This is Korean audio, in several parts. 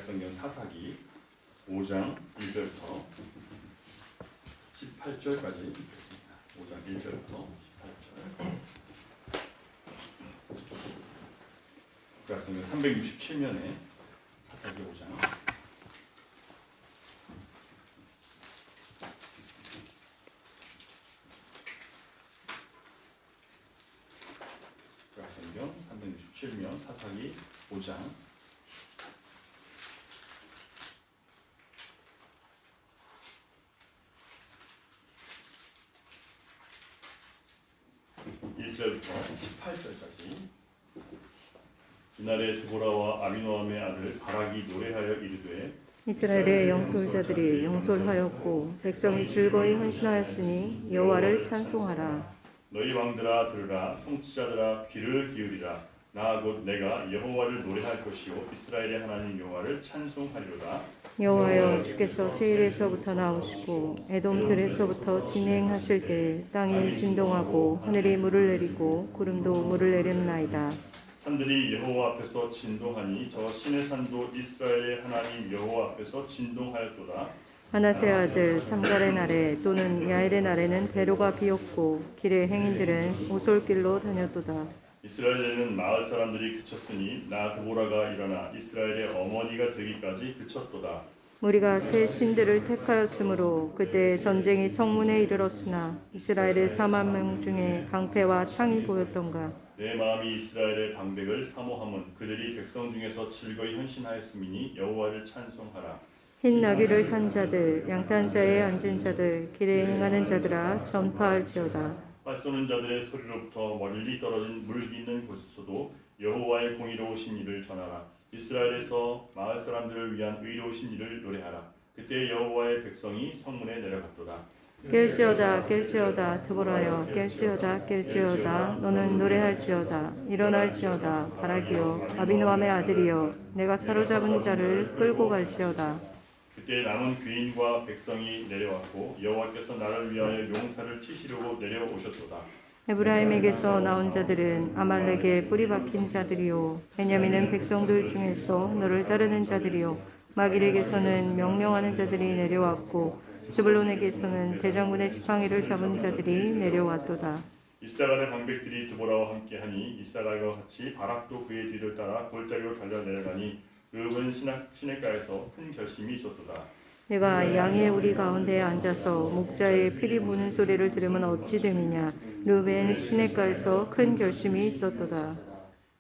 구약성경 사사기 5장 1절부터 18절까지 읽겠습니다. 5장 1절부터 18절. 구약성경 367면에 사사기 5장. 구약성경 367면 사사기 5장 1절부터 18절까지. 이날에 드보라와 아비노함의 아들 바락이 노래하여 이르되 이스라엘의 영솔자들이 영솔하였고 백성이 즐거이 헌신하였으니 여호와를 찬송하라. 너희 왕들아 들으라, 통치자들아 귀를 기울이라. 나 곧 내가 여호와를 노래할 것이요 이스라엘의 하나님 여호와를 찬송하리로다. 여호와여, 주께서 세일에서부터 나오시고 에돔 들에서부터 진행하실 때 땅이 진동하고 하늘이 물을 내리고 구름도 물을 내렸나이다. 산들이 여호와 앞에서 진동하니 저 신의 산도 이스라엘의 하나님 여호와 앞에서 진동하였도다. 마나세 아들 삼갈의 날에 또는 야엘의 날에는 대로가 비었고 길의 행인들은 오솔길로 다녔도다. 이스라엘에는 마을 사람들이 그쳤으니 나 드보라가 일어나 이스라엘의 어머니가 되기까지 그쳤도다. 우리가 새 신들을 택하였으므로 그때 전쟁이 성문에 이르렀으나 이스라엘의 4만 명 중에 방패와 창이 보였던가. 내 마음이 이스라엘의 방백을 사모함은 그들이 백성 중에서 즐거이 헌신하였음이니 여호와를 찬송하라. 흰 나귀를 탄 자들, 양탄 자에 앉은 자들, 길에 행하는 자들아 전파할지어다. 활 쏘는 자들의 소리로부터 멀리 떨어진 물 있는 곳에서도 여호와의 공의로우신 일을 전하라. 이스라엘에서 마을 사람들을 위한 의로우신 일을 노래하라. 그때 여호와의 백성이 성문에 내려갔도다. 깰지어다 깰지어다 드보라여 깰지어다 깰지어다 너는 노래할지어다 일어날지어다 바라기여 아비노함의 아들이여 내가 사로잡은 자를 끌고 갈지어다. 그때 남은 귀인과 백성이 내려왔고 여호와께서 나를 위하여 용사를 치시려고 내려오셨도다. 에브라임에게서 나온 자들은 아말렉의 뿌리 박힌 자들이요 베냐민은 백성들 중에서 너를 따르는 자들이요 마길에게서는 명령하는 자들이 내려왔고 스불론에게서는 대장군의 지팡이를 잡은 자들이 내려왔도다. 이사갈의 방백들이 드보라와 함께하니 이사갈과 같이 바락도 그의 뒤를 따라 골짜기로 달려 내려가니 르우벤 시냇가에서 큰 결심이 있었도다. 내가 양의 우리 가운데에 앉아서 목자의 피리 부는 소리를 들으면 어찌 됨이냐. 르우벤 시냇가에서 큰 결심이 있었도다.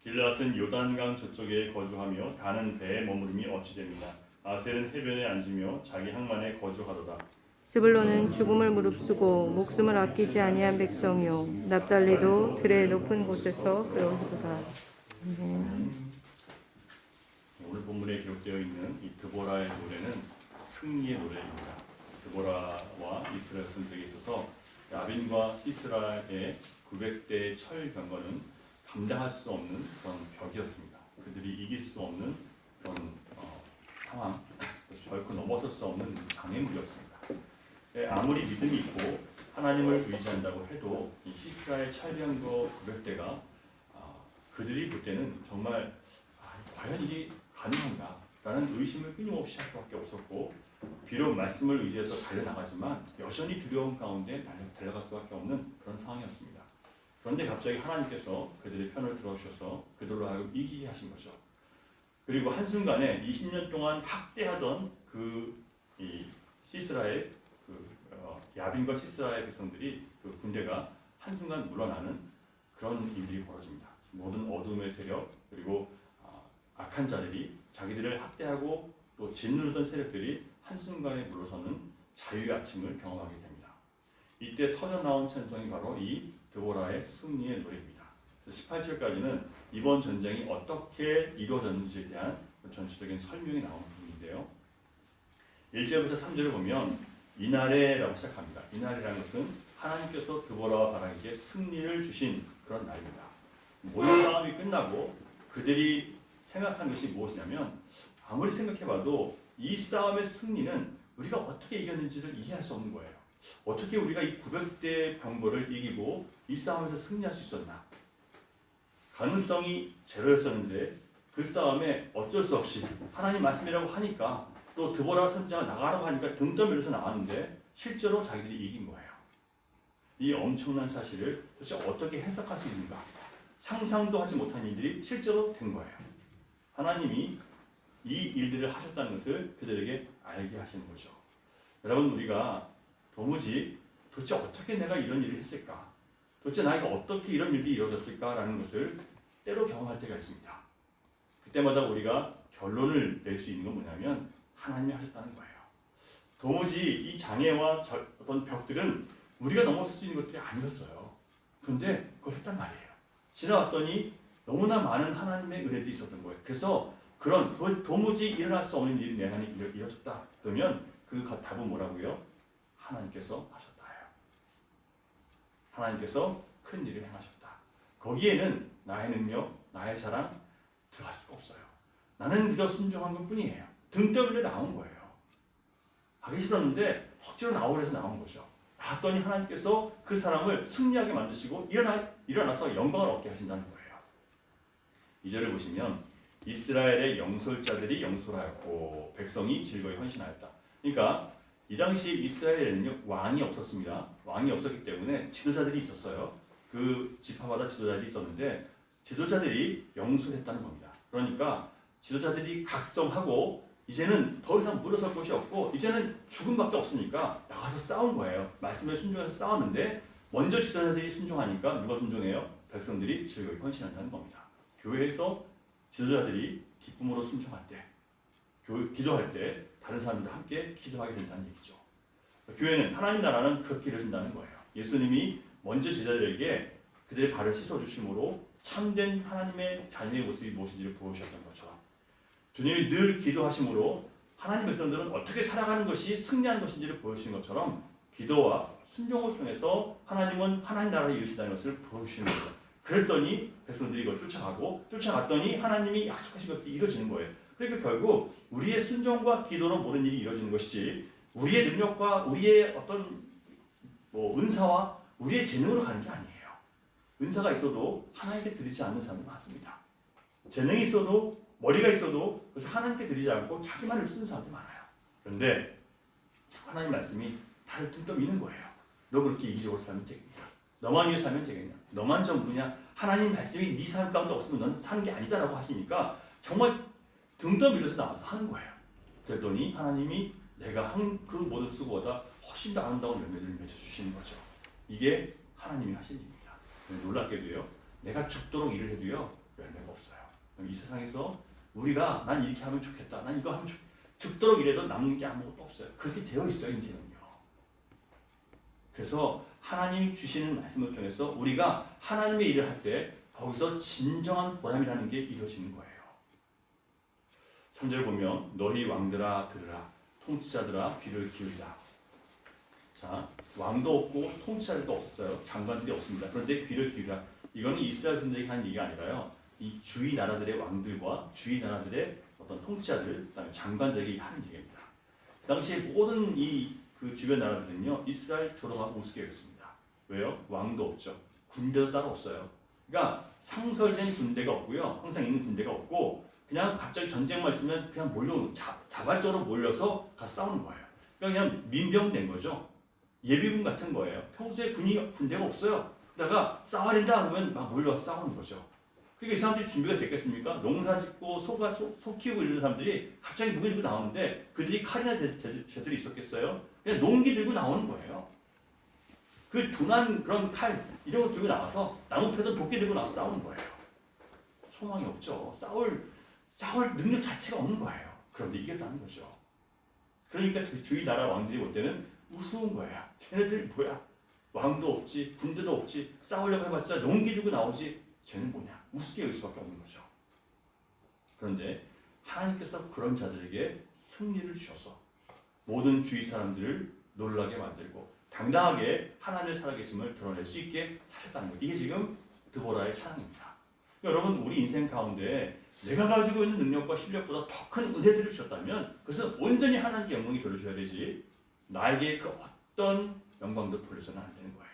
길앗은 요단강 저쪽에 거주하며 다는 배에 머무름이 어찌 됩니까? 아셀은 해변에 앉으며 자기 항만에 거주하도다. 스불론은 죽음을 무릅쓰고 목숨을 아끼지 아니한 백성이요 납달리도 들의 높은 곳에서 그러하도다. 오늘 본문에 기록되어 있는 이 드보라의 노래는 승리의 노래입니다. 드보라와 이스라엘 백성들에게 있어서 야빈과 시스라의 900대의 철 병거는 감당할 수 없는 그런 벽이었습니다. 그들이 이길 수 없는 그런 상황, 결코 넘어설 수 없는 장애물이었습니다. 아무리 믿음이 있고 하나님을 의지한다고 해도 이 시스라의 철병거 900대가 그들이 볼 때는 정말 과연 이게 가능한가? 라는 의심을 끊임없이 할 수밖에 없었고 비록 말씀을 의지해서 달려나가지만 여전히 두려움 가운데 달려갈 수밖에 없는 그런 상황이었습니다. 그런데 갑자기 하나님께서 그들의 편을 들어주셔서 그들로 하여금 이기게 하신 거죠. 그리고 한순간에 20년 동안 학대하던 이 시스라의 야빈과 시스라의 백성들이 그 군대가 한순간 물러나는 그런 일들이 벌어집니다. 모든 어둠의 세력 그리고 악한 자들이 자기들을 학대하고 또 짓누르던 세력들이 한순간에 물러서는 자유의 아침을 경험하게 됩니다. 이때 터져나온 찬송이 바로 이 드보라의 승리의 노래입니다. 18절까지는 이번 전쟁이 어떻게 이루어졌는지에 대한 전체적인 설명이 나오는 부분인데요. 1절부터 3절을 보면 이날에라고 시작합니다. 이날이라는 것은 하나님께서 드보라와 바락에게 승리를 주신 그런 날입니다. 모든 싸움이 끝나고 그들이 생각한 것이 무엇이냐면 아무리 생각해봐도 이 싸움의 승리는 우리가 어떻게 이겼는지를 이해할 수 없는 거예요. 어떻게 우리가 이 900대 병거를 이기고 이 싸움에서 승리할 수 있었나? 가능성이 제로였었는데 그 싸움에 어쩔 수 없이 하나님 말씀이라고 하니까 또 드보라 선지자가 나가라고 하니까 등 떠밀려서 나왔는데 실제로 자기들이 이긴 거예요. 이 엄청난 사실을 도대체 어떻게 해석할 수 있는가? 상상도 하지 못한 일들이 실제로 된 거예요. 하나님이 이 일들을 하셨다는 것을 그들에게 알게 하시는 거죠. 여러분, 우리가 도대체 어떻게 내가 이런 일을 했을까? 도대체 나에게 어떻게 이런 일이 이루어졌을까라는 것을 때로 경험할 때가 있습니다. 그때마다 우리가 결론을 낼 수 있는 건 뭐냐면 하나님이 하셨다는 거예요. 도무지 이 장애와 어떤 벽들은 우리가 넘어설 수 있는 것들이 아니었어요. 그런데 그걸 했단 말이에요. 지나왔더니 너무나 많은 하나님의 은혜들이 있었던 거예요. 그래서 그런 도무지 일어날 수 없는 일이 내 안에 이루어졌다. 그러면 그 답은 뭐라고요? 하나님께서 하셨다예요. 하나님께서 큰 일을 행하셨다. 거기에는 나의 능력, 나의 자랑 들어갈 수가 없어요. 나는 그저 순종한 것뿐이에요. 등 떠밀려 나온 거예요. 하기 싫었는데 억지로 나오래서 나온 거죠. 나왔더니 하나님께서 그 사람을 승리하게 만드시고 일어나서 영광을 얻게 하신다는 거예요. 2절을 보시면 이스라엘의 영솔자들이 영솔하였고 백성이 즐거이 헌신하였다. 그러니까 이 당시 이스라엘에는요, 왕이 없었습니다. 왕이 없었기 때문에 지도자들이 있었어요. 그 지파마다 지도자들이 있었는데 지도자들이 영솔했다는 겁니다. 그러니까 지도자들이 각성하고 이제는 더 이상 물러설 곳이 없고 이제는 죽음밖에 없으니까 나가서 싸운 거예요. 말씀에 순종해서 싸웠는데 먼저 지도자들이 순종하니까 누가 순종해요? 백성들이 즐거이 헌신한다는 겁니다. 교회에서 지도자들이 기쁨으로 순종할 때, 기도할 때 다른 사람들과 함께 기도하게 된다는 얘기죠. 교회는, 하나님 나라는 그렇게 이루어진다는 거예요. 예수님이 먼저 제자들에게 그들의 발을 씻어주심으로 참된 하나님의 자녀의 모습이 무엇인지를 보여주셨던 것처럼 주님이 늘 기도하심으로 하나님 백성들은 어떻게 살아가는 것이 승리하는 것인지를 보여주신 것처럼 기도와 순종을 통해서 하나님은 하나님 나라를 이루신다는 것을 보여주시는 거죠. 그랬더니 백성들이 이걸 쫓아갔더니 하나님이 약속하신 것들이 이루어지는 거예요. 그러니까 결국 우리의 순종과 기도로 모든 일이 이루어지는 것이지 우리의 능력과 우리의 어떤 은사와 우리의 재능으로 가는 게 아니에요. 은사가 있어도 하나님께 드리지 않는 사람이 많습니다. 재능이 있어도 머리가 있어도 그래서 하나님께 드리지 않고 자기만을 쓰는 사람이 많아요. 그런데 하나님 말씀이 나를 뚱뚱 미는 거예요. 너 그렇게 이기적으로 살면 되겠냐? 너만 위해 살면 되겠냐? 너만 전부냐? 하나님 말씀이 네 삶 가운데 없으면 넌 사는 게 아니다라고 하시니까 정말 등 떠밀려서 나와서 하는 거예요. 그랬더니 하나님이 내가 한 그 모든 수고보다 훨씬 더 아름다운 열매를 맺어주시는 거죠. 이게 하나님이 하신 일입니다. 놀랍게도요, 내가 죽도록 일을 해도요 열매가 없어요. 이 세상에서 우리가 난 이렇게 하면 좋겠다, 난 이거 하면 죽도록 일해도 남는 게 아무것도 없어요. 그렇게 되어 있어요, 인생은요. 그래서 하나님이 주시는 말씀을 통해서 우리가 하나님의 일을 할 때 거기서 진정한 보람이라는 게 이루어지는 거예요. 3절 보면 너희 왕들아 들으라, 통치자들아 귀를 기울이라. 자, 왕도 없고 통치자들도 없었어요. 장관들이 없습니다. 그런데 귀를 기울이라. 이거는 이스라엘 선생들이 하는 얘기가 아니라요, 이 주위 나라들의 왕들과 주위 나라들의 어떤 통치자들, 그다음에 장관들이 하는 얘기입니다. 그 당시에 모든 그 주변 나라들은요 이스라엘 조롱하고 우습게 여겼습니다. 왜요? 왕도 없죠. 군대도 따로 없어요. 그러니까 상설된 군대가 없고요, 항상 있는 군대가 없고 그냥 갑자기 전쟁만 있으면 그냥 자발적으로 몰려서 가서 싸우는 거예요. 그냥 민병된 거죠. 예비군 같은 거예요. 평소에 군대가 없어요. 그러다가 싸워야 된다 그러면 막 몰려서 싸우는 거죠. 그러니까 이 사람들이 준비가 됐겠습니까? 농사 짓고 소 키우고 이런 사람들이 갑자기 무기 들고 나오는데 그들이 칼이나 제들이 있었겠어요? 그냥 농기 들고 나오는 거예요. 그 둔한 그런 칼 이런 거 들고 나와서 나무 패던 도끼 들고 나와서 싸우는 거예요. 소망이 없죠. 싸울 능력 자체가 없는 거예요. 그런데 이겼다는 거죠. 그러니까 주위 나라 왕들이 볼 때는 우스운 거야. 쟤네들 뭐야? 왕도 없지, 군대도 없지, 싸우려고 해봤자 농기 들고 나오지. 쟤는 뭐냐? 우습게 여길 수밖에 없는 거죠. 그런데 하나님께서 그런 자들에게 승리를 주셔서 모든 주위 사람들을 놀라게 만들고 당당하게 하나님의 살아계심을 드러낼 수 있게 하셨다는 거예요. 이게 지금 드보라의 찬양입니다. 여러분, 우리 인생 가운데 내가 가지고 있는 능력과 실력보다 더 큰 은혜들을 주셨다면 그것은 온전히 하나님께 영광이 돌려줘야 되지 나에게 그 어떤 영광도 돌려서는 안 되는 거예요.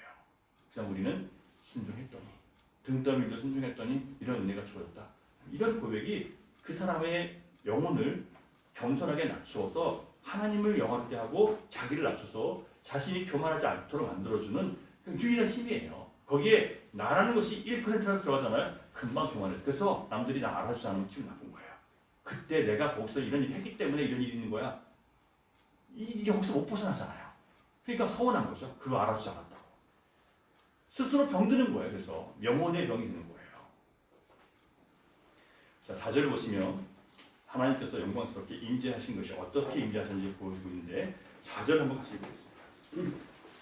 그냥 우리는 순종했더니 등 떠밀려 순종했더니 이런 은혜가 주어졌다. 이런 고백이 그 사람의 영혼을 겸손하게 낮추어서 하나님을 영화롭게 하고 자기를 낮춰서 자신이 교만하지 않도록 만들어주는 그 유일한 힘이에요. 거기에 나라는 것이 1%라도 들어가잖아요. 금방 교만해. 그래서 남들이 나 알아주지 않으면 기분 나쁜 거예요. 그때 내가 거기서 이런 일 했기 때문에 이런 일이 있는 거야. 이게 거기서 못 벗어나잖아요. 그러니까 서운한 거죠. 그거 알아주지 않았다고. 스스로 병드는 거예요. 그래서 영혼의 병이 드는 거예요. 자, 4절을 보시면 하나님께서 영광스럽게 임재하신 것이 어떻게 임재하셨는지 보여주고 있는데 4절 한번 같이 읽겠습니다.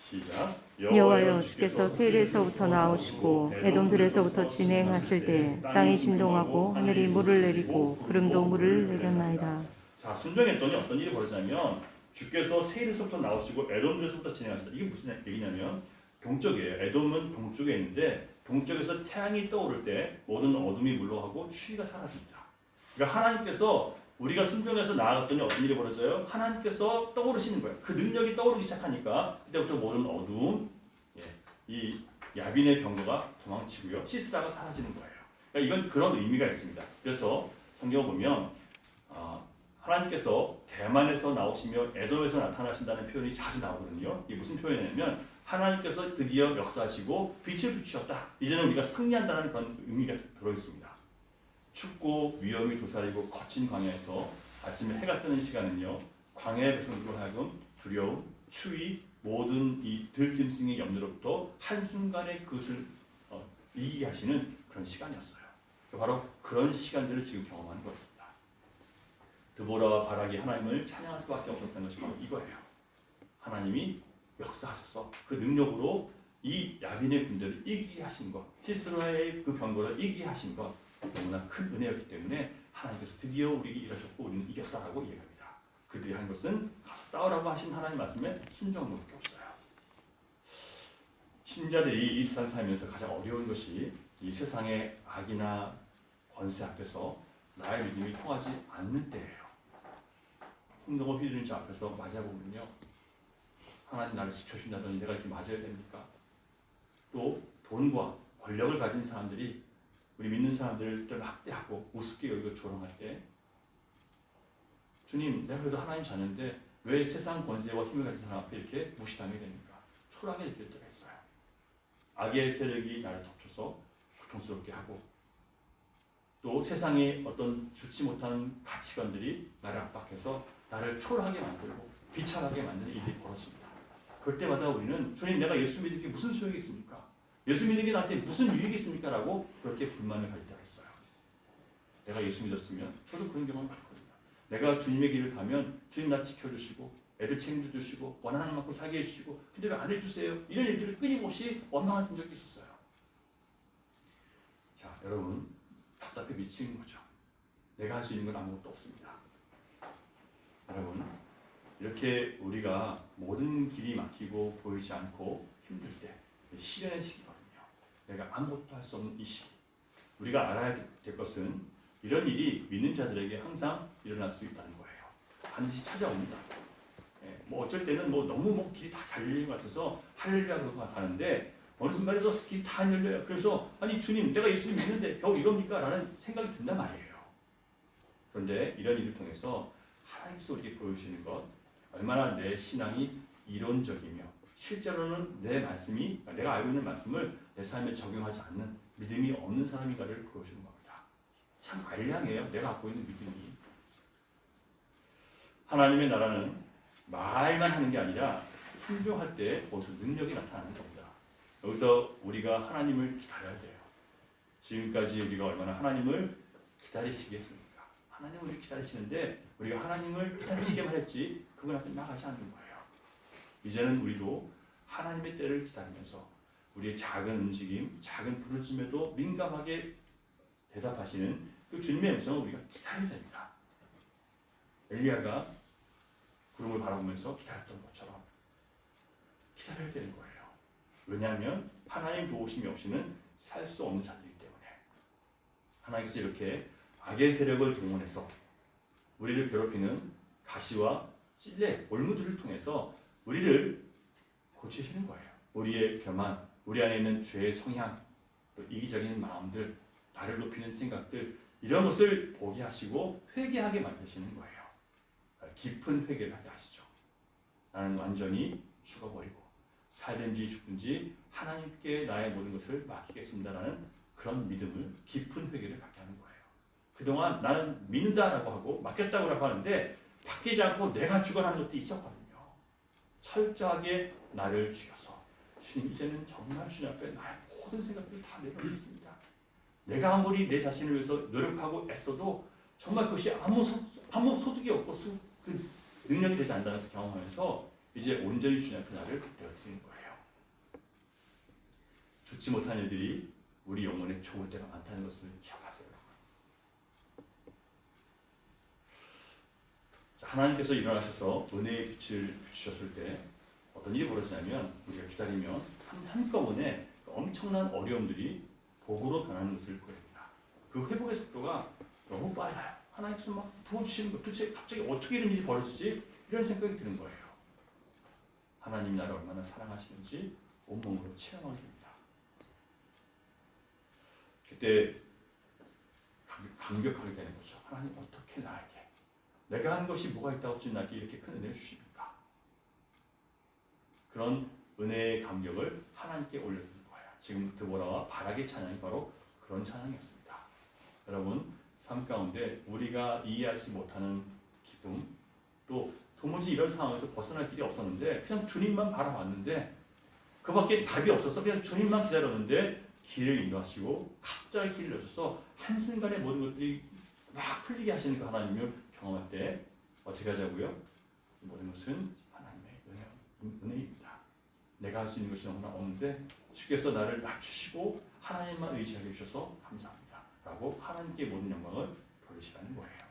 시작. 여호와여 주께서 세일에서부터 나오시고 에돔들에서부터 진행하실 때 땅이 진동하고 하늘이 물을 내리고 구름도 물을 내렸나이다. 자, 순종했더니 어떤 일이 벌어지냐면 주께서 세일에서부터 나오시고 에돔들에서부터 진행하신다. 이게 무슨 얘기냐면 동쪽이에요. 에돔은 동쪽에 있는데 동쪽에서 태양이 떠오를 때 모든 어둠이 물러가고 추위가 사라집니다. 그러니까 하나님께서 우리가 순종해서 나아갔더니 어떤 일이 벌어져요? 하나님께서 떠오르시는 거예요. 그 능력이 떠오르기 시작하니까 그때부터 모든 어두움, 이 야빈의 병거가 도망치고요. 시스라가 사라지는 거예요. 그러니까 이건 그런 의미가 있습니다. 그래서 성경을 보면 하나님께서 대만에서 나오시며 에돔에서 나타나신다는 표현이 자주 나오거든요. 이게 무슨 표현이냐면 하나님께서 드디어 역사하시고 빛을 비추셨다. 이제는 우리가 승리한다는 그런 의미가 들어있습니다. 춥고 위험이 도사리고 거친 광야에서 아침에 해가 뜨는 시간은요, 광야의 백성들로 하여금 두려움, 추위, 모든 이 들짐승의 염려로부터 한순간에 그것을 이기게 하시는 그런 시간이었어요. 바로 그런 시간들을 지금 경험하는 거였습니다. 드보라와 바락이 하나님을 찬양할 수밖에 없었던 것이 바로 이거예요. 하나님이 역사하셔서 그 능력으로 이 야빈의 군대를 이기게 하신 것, 시스라의 그 병거를 이기게 하신 것, 너무나 큰 은혜였기 때문에 하나님께서 드디어 우리에게 일하셨고 우리는 이겼다라고 이야기합니다. 그들이 한 것은 가서 싸우라고 하신 하나님 말씀에 순종밖에 없어요. 신자들이 이 세상 살면서 가장 어려운 것이 이 세상의 악이나 권세 앞에서 나의 믿음이 통하지 않는 때예요. 홍동을 휘두르는 자 앞에서 맞아보면요, 하나님 나를 지켜준다더니 내가 이렇게 맞아야 됩니까? 또 돈과 권력을 가진 사람들이 우리 믿는 사람들을 학대하고 우습게 여기고 조롱할 때, 주님, 내가 그래도 하나님 자녀인데 왜 세상 권세와 힘을 가진 사람 앞에 이렇게 무시당하게 됩니까? 초라하게 느낄 때가 있어요. 악의 세력이 나를 덮쳐서 고통스럽게 하고, 또 세상의 어떤 좋지 못한 가치관들이 나를 압박해서 나를 초라하게 만들고 비참하게 만드는 일이 벌어집니다. 그럴 때마다 우리는 주님, 내가 예수 믿는 게 무슨 소용이 있습니까? 예수 믿는 게 나한테 무슨 유익이 있습니까? 라고 그렇게 불만을 가질 때가 있어요. 내가 예수 믿었으면 저도 그런 경험이 많거든요. 내가 주님의 길을 가면 주님 나 지켜주시고 애들 책임져 주시고 원하는 만큼 살게 해주시고 근데 왜 안 해주세요? 이런 얘기를 끊임없이 원망을 본 적이 있었어요. 자, 여러분, 답답해 미치는 거죠. 내가 할 수 있는 건 아무것도 없습니다. 여러분, 이렇게 우리가 모든 길이 막히고 보이지 않고 힘들 때 시련의 시기거든요. 내가 아무것도 할 수 없는 이 시기, 우리가 알아야 될 것은 이런 일이 믿는 자들에게 항상 일어날 수 있다는 거예요. 반드시 찾아옵니다. 뭐 어쩔 때는 뭐 너무 길이 다 잘 열린 것 같아서 할렐루야 그러고 가는데 어느 순간에도 길이 다 안 열려요. 그래서 아니 주님, 내가 예수님 믿는데 겨우 이겁니까? 라는 생각이 든단 말이에요. 그런데 이런 일을 통해서 하나님께서 우리에게 보여주시는 것, 얼마나 내 신앙이 이론적이며 실제로는 내 말씀이, 내가 알고 있는 말씀을 내 삶에 적용하지 않는 믿음이 없는 사람인가를 보여주는 겁니다. 참 알량해요. 내가 갖고 있는 믿음이. 하나님의 나라는 말만 하는 게 아니라 순종할 때 거기서 능력이 나타나는 겁니다. 여기서 우리가 하나님을 기다려야 돼요. 지금까지 우리가 얼마나 하나님을 기다리시게 했습니까? 하나님을 우리 기다리시는데 우리가 하나님을 기다리시게만 했지 그분 앞에 나가지 않는 거예요. 이제는 우리도 하나님의 때를 기다리면서 우리의 작은 움직임, 작은 부르짖음에도 민감하게 대답하시는 그 주님의 음성을 우리가 기다려야 됩니다. 엘리야가 구름을 바라보면서 기다렸던 것처럼 기다려야 되는 거예요. 왜냐하면 하나님 도우심이 없이는 살 수 없는 자들이기 때문에. 하나님께서 이렇게 악의 세력을 동원해서 우리를 괴롭히는 가시와 찔레, 올무들을 통해서 우리를 고치시는 거예요. 우리의 교만, 우리 안에 있는 죄의 성향, 또 이기적인 마음들, 나를 높이는 생각들, 이런 것을 보게 하시고 회개하게 만드시는 거예요. 깊은 회개를 하게 하시죠. 나는 완전히 죽어버리고 살든지 죽든지 하나님께 나의 모든 것을 맡기겠습니다라는 그런 믿음을, 깊은 회개를 갖게 하는 거예요. 그동안 나는 믿는다라고 하고 맡겼다고 하는데 바뀌지 않고 내가 죽어가는 것도 있었거든요. 철저하게 나를 죽여서 주님, 이제는 정말 주님 앞에 나의 모든 생각들을 다 내려놓습니다. 내가 아무리 내 자신을 위해서 노력하고 애써도 정말 그것이 아무 소득이 없고 그 능력이 되지 않는다는 것을 경험하면서 이제 온전히 주님 앞에 나를 내어드리는 거예요. 좋지 못한 일들이 우리 영혼에 좋을 때가 많다는 것을 기억하세요. 하나님께서 일어나셔서 은혜의 빛을 비추셨을 때 어떤 일이 벌어지냐면 우리가 기다리면 한꺼번에 엄청난 어려움들이 복으로 변하는 것을 보입니다. 그 회복의 속도가 너무 빨라요. 하나님께서 막 부어주시는 것, 도대체 갑자기 어떻게 이런 일이 벌어지지? 이런 생각이 드는 거예요. 하나님이 나를 얼마나 사랑하시는지 온몸으로 체험하게 됩니다. 그때 감격하게 되는 거죠. 하나님, 어떻게 나에게 내가 한 것이 뭐가 있다고 지금 나에게 이렇게 큰 은혜를 주십니까? 그런 은혜의 감격을 하나님께 올려드리는 거예요. 지금 드보라와 바락의 찬양이 바로 그런 찬양이었습니다. 여러분, 삶 가운데 우리가 이해하지 못하는 기쁨, 또 도무지 이런 상황에서 벗어날 길이 없었는데 그냥 주님만 바라봤는데 그밖에 답이 없어서 그냥 주님만 기다렸는데 길을 인도하시고 갑자기 길을 여셔서 한순간에 모든 것들이 막 풀리게 하시는 그 하나님을 경험할 때 어떻게 하자고요? 모든 것은 하나님의 은혜입니다. 내가 할 수 있는 것이 너무나 없는데 주께서 나를 낮추시고 하나님만 의지하게 해주셔서 감사합니다 라고 하나님께 모든 영광을 돌리시라는 거예요.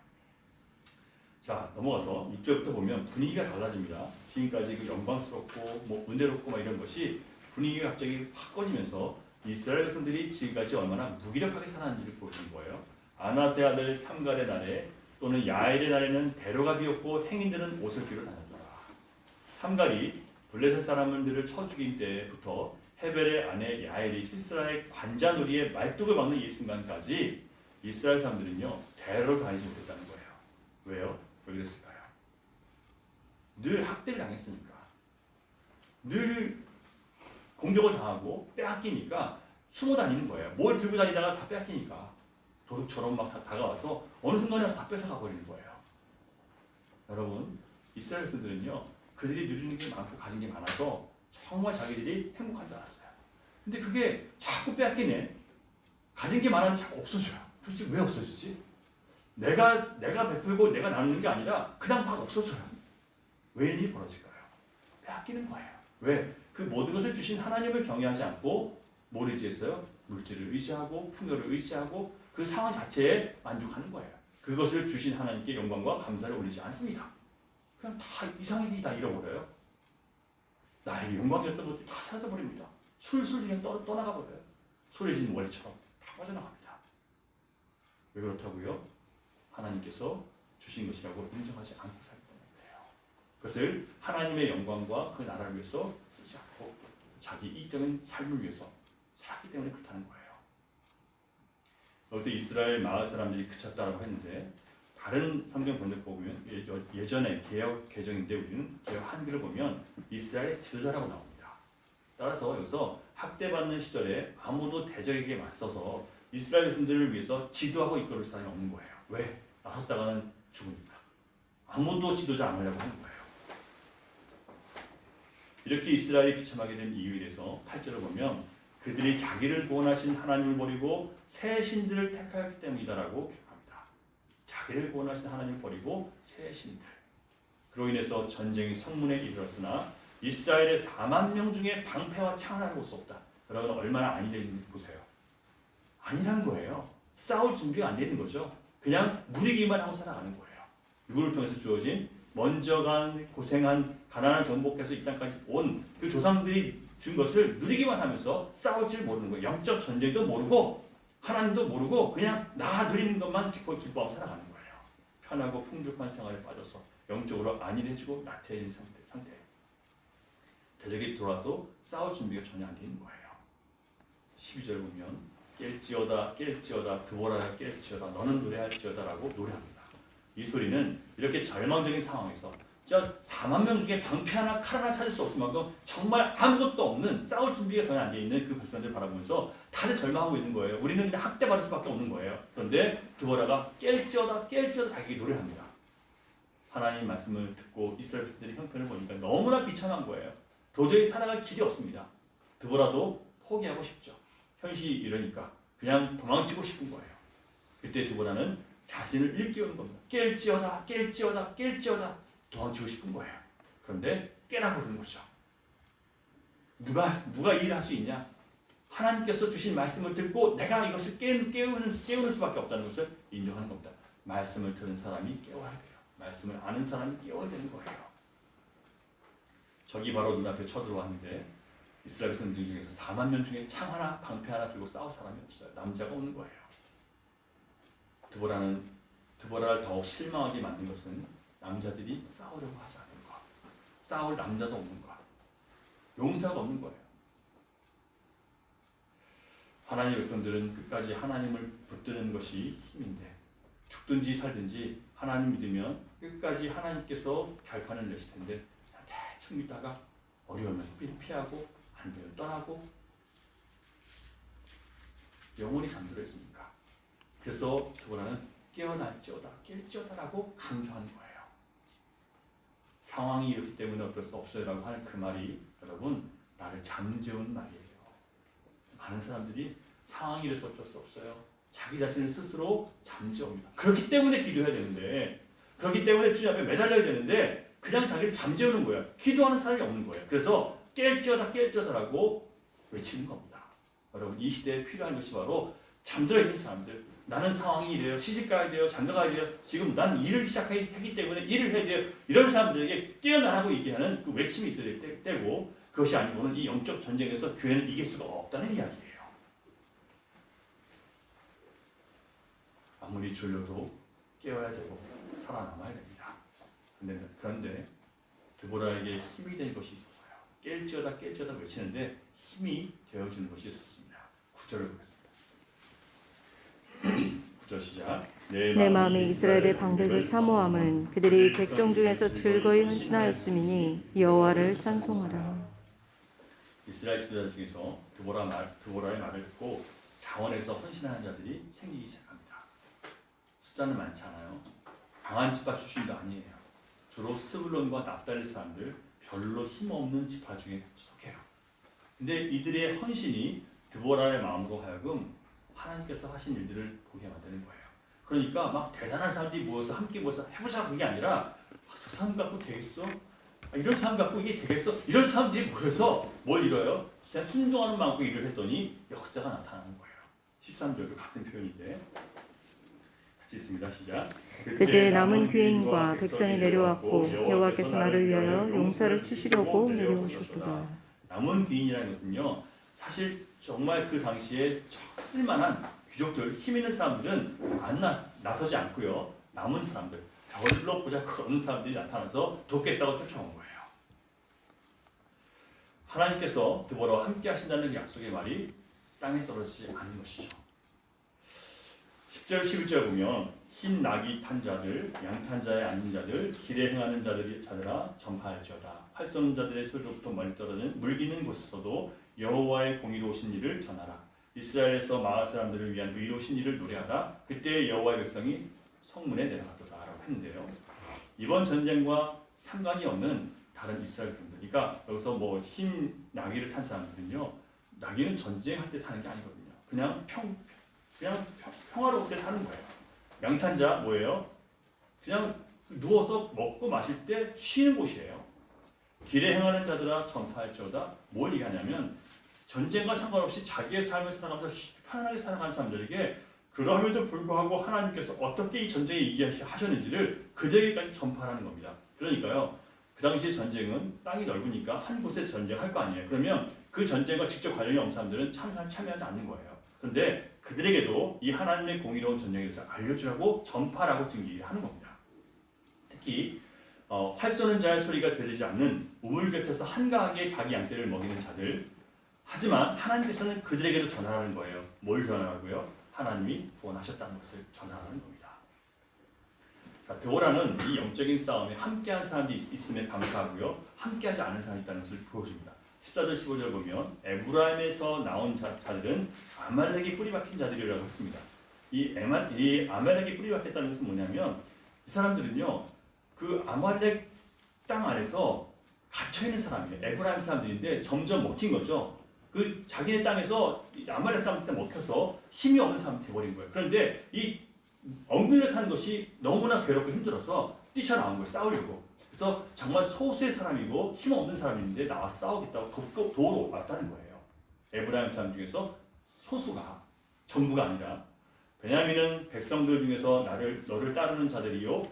자, 넘어가서 6절부터 보면 분위기가 달라집니다. 지금까지 그 영광스럽고 은혜롭고 이런 것이 분위기가 갑자기 확 꺼지면서 이스라엘 백성들이 지금까지 얼마나 무기력하게 살았는지를 보여주는 거예요. 아나세 아들 삼갈의 날에 또는 야엘의 날에는 대로가 비었고 행인들은 옷을 뒤로 다녔더라. 삼갈이 블레셋 사람들을 쳐 죽인 때부터 헤벨의 아내 야엘이 시스라의 관자놀이에 말뚝을 박는 이 순간까지 이스라엘 사람들은요 대로를 다니지 못했다는 거예요. 왜요? 왜 그랬을까요? 늘 학대를 당했으니까, 늘 공격을 당하고 빼앗기니까 숨어 다니는 거예요. 뭘 들고 다니다가 다 빼앗기니까 도둑처럼 막 다가와서 어느 순간에 와서 다 뺏어가 버리는 거예요. 여러분, 이스라엘 사람들은요 그들이 누리는 게 많고 가진 게 많아서 정말 자기들이 행복한 줄 알았어요. 근데 그게 자꾸 빼앗기네. 가진 게 많았는데 자꾸 없어져요. 도대체 왜 없어지지? 내가 베풀고 내가 나누는 게 아니라 그냥 막 없어져요. 왜 일이 벌어질까요? 빼앗기는 거예요. 왜? 그 모든 것을 주신 하나님을 경외하지 않고 뭘 의지했어요? 물질을 의지하고 풍요를 의지하고 그 상황 자체에 만족하는 거예요. 그것을 주신 하나님께 영광과 감사를 올리지 않습니다. 그냥 다 이상한 일이 다 잃어버려요. 나에게 영광이었던 것들이 다 사라져버립니다. 술술 그냥 떠나가 버려요. 소리진 머리처럼 다 빠져나갑니다. 왜 그렇다고요? 하나님께서 주신 것이라고 인정하지 않고 살기 때문이에요. 그것을 하나님의 영광과 그 나라를 위해서 쓰지 않고 자기 이익적인 삶을 위해서 살았기 때문에 그렇다는 거예요. 여기서 이스라엘 마을 사람들이 그쳤다라고 했는데 다른 성경 번역 보면 예전에 개역 개정인데 우리는 개역 한글을 보면 이스라엘의 지도자라고 나옵니다. 따라서 여기서 학대받는 시절에 아무도 대적에게 맞서서 이스라엘 백성들을 위해서 지도하고 이끌을 사람이 없는 거예요. 왜? 나섰다가는 죽으니까. 아무도 지도자 안 하려고 하는 거예요. 이렇게 이스라엘이 비참하게 된 이유에 대해서 8절을 보면 그들이 자기를 구원하신 하나님을 버리고 새 신들을 택하였기 때문이다라고 기록합니다. 자기를 구원하신 하나님을 버리고 새 신들. 그로 인해서 전쟁이 성문에 이르렀으나 이스라엘의 4만 명 중에 방패와 창을 하고 수 없다. 여러분 얼마나 아니되는지 보세요. 아니란 거예요. 싸울 준비가 안 되는 거죠. 그냥 누리기만 하고 살아가는 거예요. 누구를 통해서 주어진 먼저 간 고생한 가난한 정복해서 이 땅까지 온 그 조상들이 준 것을 누리기만 하면서 싸울 줄 모르는 거예요. 영적 전쟁도 모르고 하나님도 모르고 그냥 나 누리는 것만 기뻐하고 살아가는 거예요. 편하고 풍족한 생활에 빠져서 영적으로 안일해지고 나태해진 상태. 대적이 돌아도 싸울 준비가 전혀 안 되는 거예요. 12절 보면 깰지어다 깰지어다 드보라야 깰지어다 너는 노래할지어다라고 노래합니다. 이 소리는 이렇게 절망적인 상황에서 저 4만 명 중에 방패 하나 칼 하나 찾을 수 없을 만큼 정말 아무것도 없는 싸울 준비가 전혀 안 돼 있는 그 백성들 바라보면서 다들 절망하고 있는 거예요. 우리는 그냥 학대받을 수밖에 없는 거예요. 그런데 드보라가 깰지어다 깰지어다 자기 노래를 합니다. 하나님 말씀을 듣고 이스라엘 백성들이 형편을 보니까 너무나 비참한 거예요. 도저히 살아갈 길이 없습니다. 드보라도 포기하고 싶죠. 현실이 이러니까 그냥 도망치고 싶은 거예요. 그때 드보라는 자신을 일깨우는 겁니다. 깰지어다 깰지어다 깰지어다 도망치고 싶은 거예요. 그런데 깨라고 그러는 거죠. 누가 이 일을 할 수 있냐? 하나님께서 주신 말씀을 듣고 내가 이것을 깨우는 수밖에 없다는 것을 인정하는 겁니다. 말씀을 들은 사람이 깨워야 돼요. 말씀을 아는 사람이 깨워야 되는 거예요. 적이 바로 눈앞에 쳐들어왔는데 이스라엘 백성들 중에서 4만 명 중에 창 하나 방패 하나 들고 싸울 사람이 없어요. 남자가 없는 거예요. 드보라를 더욱 실망하게 만든 것은 남자들이 싸우려고 하지 않는 것, 싸울 남자도 없는 것, 용사가 없는 거예요. 하나님의 백성들은 끝까지 하나님을 붙드는 것이 힘인데 죽든지 살든지 하나님 믿으면 끝까지 하나님께서 결판을 내실 텐데 대충 믿다가 어려우면 피하고 안 되면 떠나고 영원히 잠들어 있으니까. 그래서 드보라는 깨어날지어다 깰지어다라고 강조하는 거예요. 상황이 이렇기 때문에 어쩔 수 없어요라고 하는 그 말이 여러분 나를 잠재우는 말이에요. 많은 사람들이 상황이 이래서 어쩔 수 없어요. 자기 자신을 스스로 잠재웁니다. 그렇기 때문에 기도해야 되는데 그렇기 때문에 주님 앞에 매달려야 되는데 그냥 자기를 잠재우는 거예요. 기도하는 사람이 없는 거예요. 그래서 깰지어다 깰지어다라고 외치는 겁니다. 여러분 이 시대에 필요한 것이 바로 잠들어 있는 사람들. 나는 상황이 이래요. 시집 가야 돼요. 장가 가야 돼요. 지금 난 일을 시작했기 때문에 일을 해야 돼요. 이런 사람들에게 깨어나라고 얘기하는 그 외침이 있어야 될 때고 그것이 아니고는 이 영적 전쟁에서 교회는 이길 수가 없다는 이야기예요. 아무리 졸려도 깨워야 되고 살아남아야 됩니다. 그런데 드보라에게 힘이 된 것이 있었어요. 깰지어다 깰지어다 외치는데 힘이 되어주는 것이 있었습니다. 9절을 보겠습니다. 9절 시작. 내 마음이 이스라엘의 방백을 사모함은 그들이 백성 중에서 즐거이 헌신하였음이니 여호와를 찬송하라. 이스라엘 지도자 중에서 드보라의 말을 듣고 자원에서 헌신하는 자들이 생기기 시작합니다. 숫자는 많지 않아요. 강한 지파 출신도 아니에요. 주로 스불론과 납달리 사람들 별로 힘없는 지파 중에 속해요. 근데 이들의 헌신이 드보라의 마음으로 하여금 하나님께서 하신 일들을 보게 만드는 거예요. 그러니까 막 대단한 사람들이 모여서 함께 모여서 해보자 그게 아니라 저 사람 갖고 되겠어? 이런 사람 갖고 이게 되겠어? 이런 사람들이 모여서 뭘 이뤄요? 그냥 순종하는 마음으로 일을 했더니 역사가 나타나는 거예요. 13절도 같은 표현인데 같이 있습니다. 시작. 그때 남은 귀인과 백성이 내려왔고 여호와께서 나를 위하여 용사를 치시려고 내려오셨도다. 남은 귀인이라는 것은요. 사실 정말 그 당시에 쓸만한 귀족들, 힘 있는 사람들은 나서지 않고요. 남은 사람들, 별로 보잘것 없는 사람들이 나타나서 돕겠다고 쫓아온 거예요. 하나님께서 드보라와 함께 하신다는 약속의 말이 땅에 떨어지지 않은 것이죠. 10절, 11절 보면 흰 낙이 탄 자들, 양 탄 자에 앉은 자들, 길에 행하는 자들아 전파할지어다. 활 쏘는 자들의 소리로부터 멀리 떨어진 물기는 곳에서도 여호와의 공의로우신 일을 전하라. 이스라엘에서 마을 사람들을 위한 의로우신 일을 노래하라. 그때 여호와의 백성이 성문에 내려가도다라고 했는데요. 이번 전쟁과 상관이 없는 다른 이스라엘 백성들. 그러니까 여기서 뭐 흰 나귀를 탄 사람들은요. 나귀는 전쟁할 때 타는 게 아니거든요. 그냥 평화로울 때 타는 거예요. 양탄자 뭐예요? 그냥 누워서 먹고 마실 때 쉬는 곳이에요. 길에 행하는 자들아 전파할지어다. 뭘 얘기하냐면 전쟁과 상관없이 자기의 삶을 살아가면서 편안하게 살아가는 사람들에게 그럼에도 불구하고 하나님께서 어떻게 이 전쟁에 이기게 하셨는지를 그들에게까지 전파하는 겁니다. 그러니까요. 그 당시의 전쟁은 땅이 넓으니까 한 곳에서 전쟁할 거 아니에요. 그러면 그 전쟁과 직접 관련이 없는 사람들은 참여하지 않는 거예요. 그런데 그들에게도 이 하나님의 공의로운 전쟁에 대해서 알려주라고 전파라고 증기하는 겁니다. 특히 활 쏘는 자의 소리가 들리지 않는 우물 곁에서 한가하게 자기 양떼를 먹이는 자들, 하지만 하나님께서는 그들에게도 전하라는 거예요. 뭘 전하라고요? 하나님이 구원하셨다는 것을 전하라는 겁니다. 자, 드보라는 이 영적인 싸움에 함께한 사람들이 있음에 감사하고요. 함께하지 않은 사람이 있다는 것을 보여줍니다. 14절 15절 보면 에브라임에서 나온 자들은 아말렉이 뿌리박힌 자들이라고 했습니다. 이 아말렉이 뿌리박혔다는 것은 뭐냐면 이 사람들은요. 그 아말렉 땅 안에서 갇혀있는 사람이에요. 에브라임 사람들인데 점점 먹힌 거죠. 그 자기네 땅에서 아말렉 사람한테 먹혀서 힘이 없는 사람이 돼버린 거예요. 그런데 이 엉글려 사는 것이 너무나 괴롭고 힘들어서 뛰쳐나온 거예요. 싸우려고. 그래서 정말 소수의 사람이고 힘없는 사람인데 나와서 싸우겠다고 도로 왔다는 거예요. 에브라임 사람 중에서 소수가 전부가 아니라 베냐민은 백성들 중에서 너를 따르는 자들이요.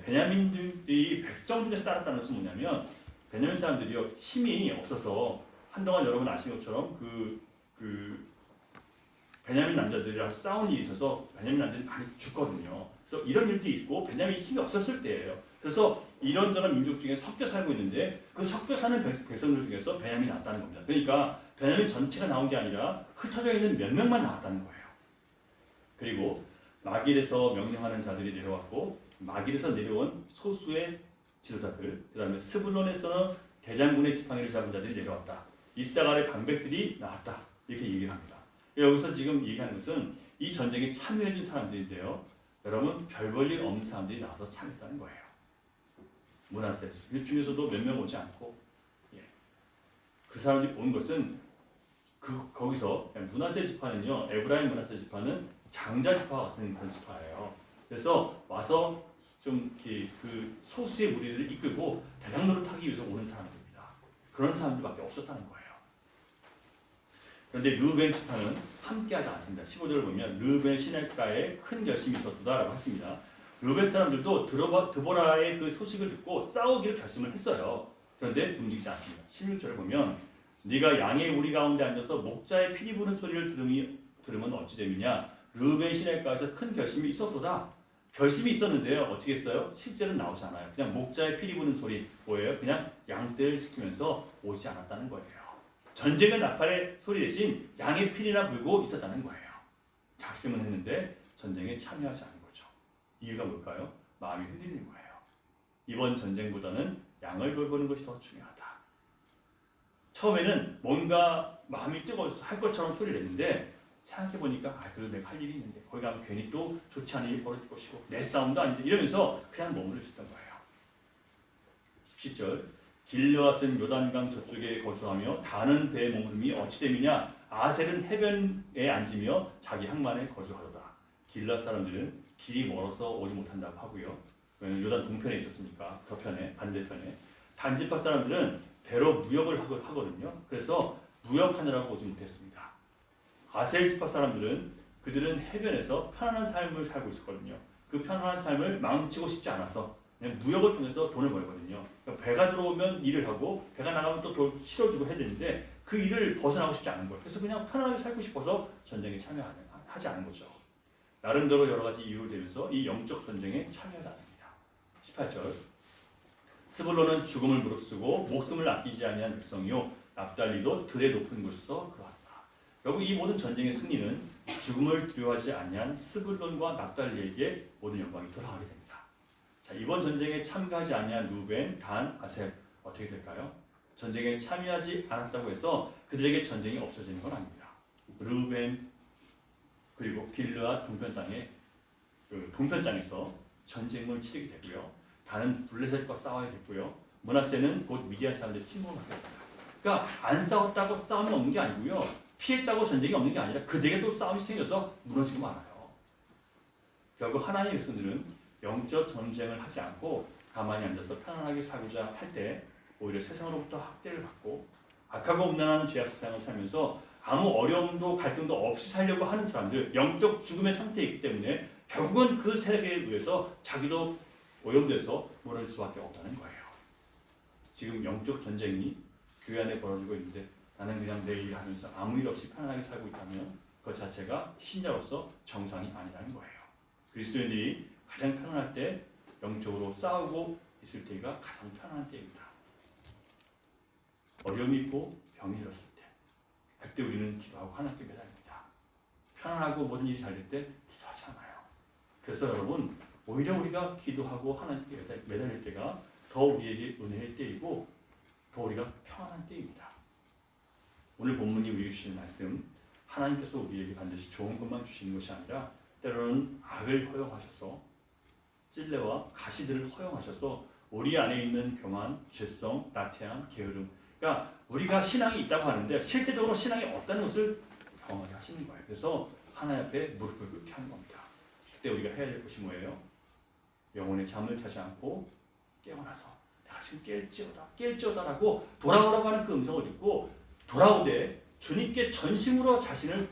베냐민들이 백성 중에서 따랐다는 것은 뭐냐면 베냐민 사람들이요 힘이 없어서 한동안 여러분 아신 것처럼 그 베냐민 남자들이랑 싸운 일이 있어서 베냐민 남자들이 많이 죽거든요. 그래서 이런 일도 있고 베냐민이 힘이 없었을 때예요. 그래서 이런저런 민족 중에 섞여 살고 있는데 그 섞여 사는 백성들 중에서 베냐민이 나왔다는 겁니다. 그러니까 베냐민 전체가 나온 게 아니라 흩어져 있는 몇 명만 나왔다는 거예요. 그리고 마길에서 명령하는 자들이 내려왔고 마길에서 내려온 소수의 지도자들, 그 다음에 스불론에서는 대장군의 지팡이를 잡은 자들이 내려왔다. 이사갈의 방백들이 나왔다. 이렇게 얘기를 합니다. 여기서 지금 얘기하는 것은 이 전쟁에 참여해준 사람들인데요. 여러분 별 볼 일 없는 사람들이 나와서 참여했다는 거예요. 므낫세 그 중에서도 몇 명 오지 않고 그 사람들이 온 것은 거기서 므낫세 지파는요. 에브라임 므낫세 지파는 장자 지파와 같은 그런 지파예요. 그래서 와서 좀 그 소수의 무리들을 이끌고 대장로를 타기 위해서 오는 사람들입니다. 그런 사람들밖에 없었다는 거예요. 그런데 르우벤 지파는 함께하지 않습니다. 15절을 보면 르우벤 시내가에 큰 결심이 있었다라고 했습니다. 르우벤 사람들도 드보라의 그 소식을 듣고 싸우기를 결심을 했어요. 그런데 움직이지 않습니다. 16절을 보면 네가 양의 우리 가운데 앉아서 목자의 피리 부는 소리를 들으면 어찌 됨이냐. 르우벤 시내가에서 큰 결심이 있었도다. 결심이 있었는데요. 어떻게 했어요? 실제로는 나오지 않아요. 그냥 목자의 피리 부는 소리 뭐예요? 그냥 양떼를 시키면서 오지 않았다는 거예요. 전쟁의 나팔의 소리 대신 양의 피리나 불고 있었다는 거예요. 작심은 했는데 전쟁에 참여하지 않은 거죠. 이유가 뭘까요? 마음이 흔들리는 거예요. 이번 전쟁보다는 양을 돌보는 것이 더 중요하다. 처음에는 뭔가 마음이 뜨거워서 할 것처럼 소리를 냈는데 생각해보니까 그래도 내가 할 일이 있는데 거기 가면 괜히 또 좋지 않은 일이 벌어질 것이고 내 싸움도 아닌데 이러면서 그냥 머무르 있었던 거예요. 17절 길르앗은 요단강 저쪽에 거주하며 다는 배에 머무름이 어찌 됨이냐. 아셀은 해변에 앉으며 자기 항만에 거주하도다. 길르앗 사람들은 길이 멀어서 오지 못한다고 하고요. 왜냐면 요단 동편에 있었으니까 저편에 반대편에. 단지파 사람들은 배로 무역을 하거든요. 그래서 무역하느라고 오지 못했습니다. 아셀 지파 사람들은 그들은 해변에서 편안한 삶을 살고 있었거든요. 그 편안한 삶을 망치고 싶지 않아서 그냥 무역을 통해서 돈을 벌거든요. 그러니까 배가 들어오면 일을 하고 배가 나가면 또 돈 실어주고 해야 되는데 그 일을 벗어나고 싶지 않은 거예요. 그래서 그냥 편안하게 살고 싶어서 전쟁에 참여하지 않은 거죠. 나름대로 여러 가지 이유를 대면서 이 영적 전쟁에 참여하지 않습니다. 18절 스불론은 죽음을 무릅쓰고 목숨을 아끼지 아니한 백성이요 납달리도 들의 높은 곳에서 그러하다. 결국 이 모든 전쟁의 승리는 죽음을 두려워하지 아니한 스불론과 납달리에게 모든 영광이 돌아가게 됩니다. 자, 이번 전쟁에 참가하지 아니한 루벤, 단, 아셀 어떻게 될까요? 전쟁에 참여하지 않았다고 해서 그들에게 전쟁이 없어지는 건 아닙니다. 루벤 그리고 길르앗 동편 땅에서 전쟁을 치르게 되고요. 단은 블레셋과 싸워야 됐고요. 므낫세는 곧 미디안 사람들의 침공을 받게 됩니다. 그러니까 안 싸웠다고 싸움이 없는 게 아니고요. 피했다고 전쟁이 없는 게 아니라 그들에게 또 싸움이 생겨서 무너지고 말아요. 결국 하나님의 백성들은 영적 전쟁을 하지 않고 가만히 앉아서 편안하게 살고자 할 때 오히려 세상으로부터 학대를 받고 악하고 음란한 죄악 세상을 살면서 아무 어려움도 갈등도 없이 살려고 하는 사람들, 영적 죽음의 상태에 있기 때문에 결국은 그 세력에 의해서 자기도 오염돼서 무너질 수밖에 없다는 거예요. 지금 영적 전쟁이 교회 안에 벌어지고 있는데 나는 그냥 내 일을 하면서 아무 일 없이 편안하게 살고 있다면 그 자체가 신자로서 정상이 아니라는 거예요. 그리스도인들이 가장 편안할 때 영적으로 싸우고 있을 때가 가장 편안한 때입니다. 어려움이 있고 병이 들었을 때, 그때 우리는 기도하고 하나님께 매달립니다. 편안하고 모든 일이 잘 될 때 기도하지 않아요. 그래서 여러분 오히려 우리가 기도하고 하나님께 매달릴 때가 더 우리에게 은혜의 때이고 더 우리가 평안한 때입니다. 오늘 본문이 우리에게 주신 말씀, 하나님께서 우리에게 반드시 좋은 것만 주시는 것이 아니라 때로는 악을 허용하셔서 찔레와 가시들을 허용하셔서 우리 안에 있는 교만, 죄성, 나태함, 게으름, 그러니까 우리가 신앙이 있다고 하는데 실제적으로 신앙이 없다는 것을 경험하게 하시는 거예요. 그래서 하나님 앞에 무릎을 꿇게 하는 겁니다. 그때 우리가 해야 될 것이 뭐예요? 영혼의 잠을 자지 않고 깨어나서 내가 지금 깰지어다라고 돌아오라고 하는 그 음성을 듣고 돌아오되 주님께 전심으로 자신을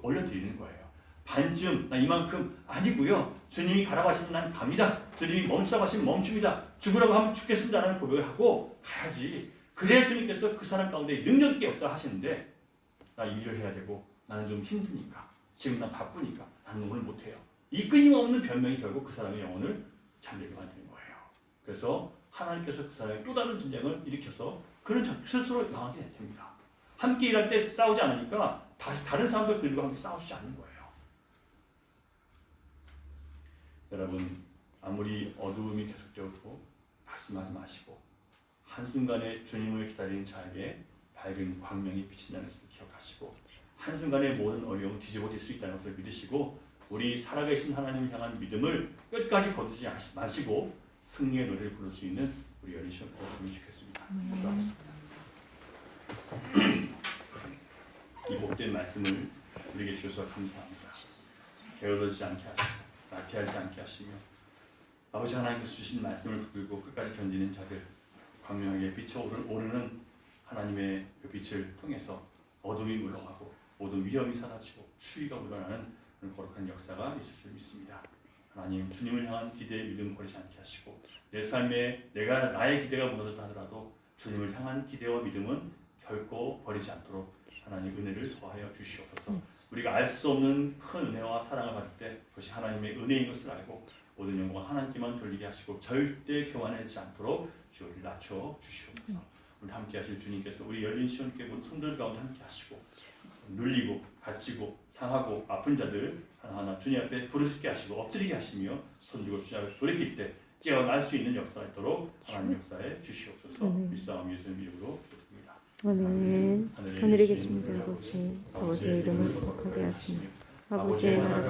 올려드리는 거예요. 반쯤 나 이만큼 아니고요. 주님이 가라고 하시면 난 갑니다. 주님이 멈추라고 하시면 멈춥니다. 죽으라고 하면 죽겠습니다라는 고백을 하고 가야지. 그래야 주님께서 그 사람 가운데 능력 있게 역사하시는데 나 일을 해야 되고 나는 좀 힘드니까 지금 난 바쁘니까 나는 오늘 못해요. 이 끊임없는 변명이 결국 그 사람의 영혼을 잠들게 만드는 거예요. 그래서 하나님께서 그 사람의 또 다른 전쟁을 일으켜서 그는 스스로 망하게 됩니다. 함께 일할 때 싸우지 않으니까 다른 사람들 들과 함께 싸우지 않는 거예요. 여러분 아무리 어두움이 계속되어도 낙심하지 마시고 한순간에 주님을 기다리는 자에게 밝은 광명이 비친다는 것을 기억하시고 한순간에 모든 어려움이 뒤집어질 수 있다는 것을 믿으시고 우리 살아계신 하나님을 향한 믿음을 끝까지 거두지 마시고 승리의 노래를 부를 수 있는 우리 여린 시험을 보면 좋겠습니다. 기도하겠습니다. 이 복된 말씀을 우리에게 주셔서 감사합니다. 게을러지지 않게 하시고 나태하지 않게 하시며 아버지 하나님께서 주신 말씀을 붙들고 끝까지 견디는 자들 광명하게 비춰오르는 하나님의 그 빛을 통해서 어둠이 물러가고 모든 위험이 사라지고 추위가 물러나는 그런 거룩한 역사가 있을 줄 믿습니다. 하나님 주님을 향한 기대의 믿음 버리지 않게 하시고 내 삶에 나의 기대가 무너졌다 하더라도 주님을 향한 기대와 믿음은 결코 버리지 않도록 하나님 은혜를 더하여 주시옵소서. 우리가 알 수 없는 큰 은혜와 사랑을 받을 때 그것이 하나님의 은혜인 것을 알고 모든 영광을 하나님께만 돌리게 하시고 절대 교만하지 않도록 주를 낮춰 주시옵소서. 오늘 함께 하실 주님께서 우리 열린 시온교회 모든 성도들 가운데 함께 하시고 눌리고 갇히고 상하고 아픈 자들 하나하나 주님 앞에 부르짖게 하시고 엎드리게 하시며 손 들고 주님 앞에 돌이킬 때 깨어날 수 있는 역사가 있도록 하나님 역사에 주시옵소서. 밀사함 예수님 이름으로 기도드립니다. 아멘. 하늘에 계신 분 아버지, 아버지의 이름을 거룩하게 하시며 아버지의 나라가